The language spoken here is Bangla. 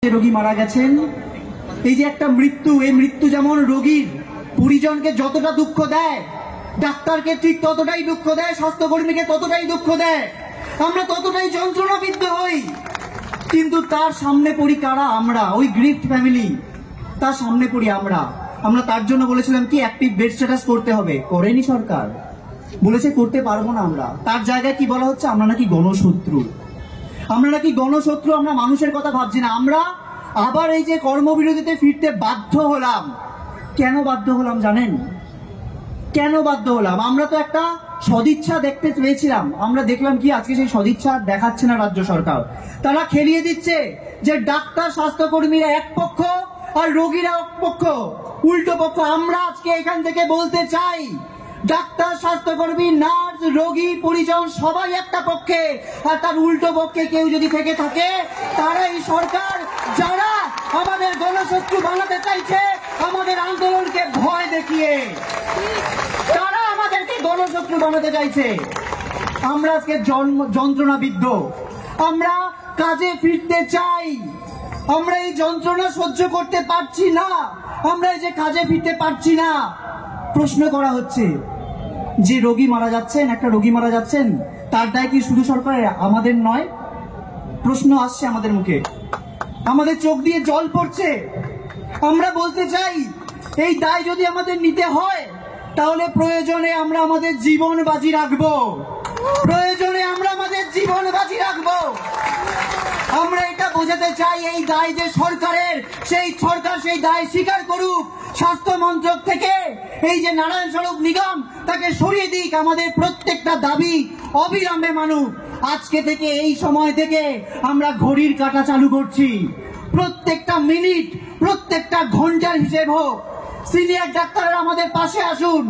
রোগী মারা গেছেন, এই যে একটা মৃত্যু, এই মৃত্যু যেমন রোগীর পরিজনকে যতটা দুঃখ দেয়, ডাক্তারকে ঠিক ততটাই দুঃখ দেয়, স্বাস্থ্যকর্মীকে ততটাই দুঃখ দেয়, আমরা ততটাই যন্ত্রণাবিদ্ধ হই। কিন্তু তার সামনে পড়ি কারা? আমরা, ওই গ্রিফট ফ্যামিলি, তার সামনে পড়ি আমরা। আমরা তার জন্য বলেছিলাম কি অ্যাক্টিভ বেড স্ট্যাটাস করতে হবে, করেনি সরকার, বলেছে করতে পারবো না আমরা। তার জায়গায় কি বলা হচ্ছে? আমরা নাকি গণশত্রু, আমরা নাকি গণশত্রু, আমরা মানুষের কথা ভাবছি না। আমরা আবার এই যে কর্মবিরতিতে ফিরতে বাধ্য হলাম। কেন বাধ্য হলাম জানেন? কেন বাধ্য হলাম? আমরা তো একটা সদিচ্ছা দেখতে পেয়েছিলাম, আমরা দেখলাম কি আজকে সেই সদিচ্ছা দেখাচ্ছে না রাজ্য সরকার। তারা খেলিয়ে দিচ্ছে যে ডাক্তার স্বাস্থ্যকর্মীরা এক পক্ষ আর রোগীরা এক পক্ষ, উল্টো পক্ষ। আমরা আজকে এখান থেকে বলতে চাই, ডাক্তার স্বাস্থ্যকর্মী নার্স রোগী পরিজন সবাই একটা পক্ষে, আর তার উল্টো পক্ষে কেউ যদি থেকে থাকে তারাই সরকার, যারা আমাদের গণশত্রু বানাতে চাইছে, আমাদের আন্দোলনকে ভয় দেখিয়ে তারা আমাদেরকে গণশত্রু বানাতে চাইছে। আমরা আজকে যন্ত্রণাবিদ্ধ, আমরা কাজে ফিরতে চাই, আমরা এই যন্ত্রণা সহ্য করতে পারছি না, আমরা এই যে কাজে ফিরতে পারছি না। প্রশ্ন করা হচ্ছে যে রোগী মারা যাচ্ছেন, একটা রোগী মারা যাচ্ছেন, তার দায় কি শুধু সরকারের, আমাদের নয়? প্রশ্ন আসছে আমাদের মুখে, আমাদের চোখ দিয়ে জল পড়ছে। আমরা বলতে চাই, এই দায় যদি আমাদের নিতে হয় তাহলে প্রয়োজনে আমরা আমাদের জীবন বাজি রাখবো, প্রয়োজনে আমরা আমাদের জীবন বাজি রাখবো। আমরা এটা বোঝাতে চাই, এই দায় যে সরকারের, সেই সরকার সেই দায় স্বীকার করুক। স্বাস্থ্য মন্ত্রক থেকে এই যে নারায়ণ স্বরূপ নিগম, তাকে সরিয়ে দিক। আমাদের প্রত্যেকটা দাবি অবিলম্বে মানুক। আজকে থেকে, এই সময় থেকে আমরা ঘড়ির কাঁটা চালু করছি, প্রত্যেকটা মিনিট, প্রত্যেকটা ঘন্টার হিসেব হোক। সিনিয়র ডাক্তাররা আমাদের পাশে আসুন।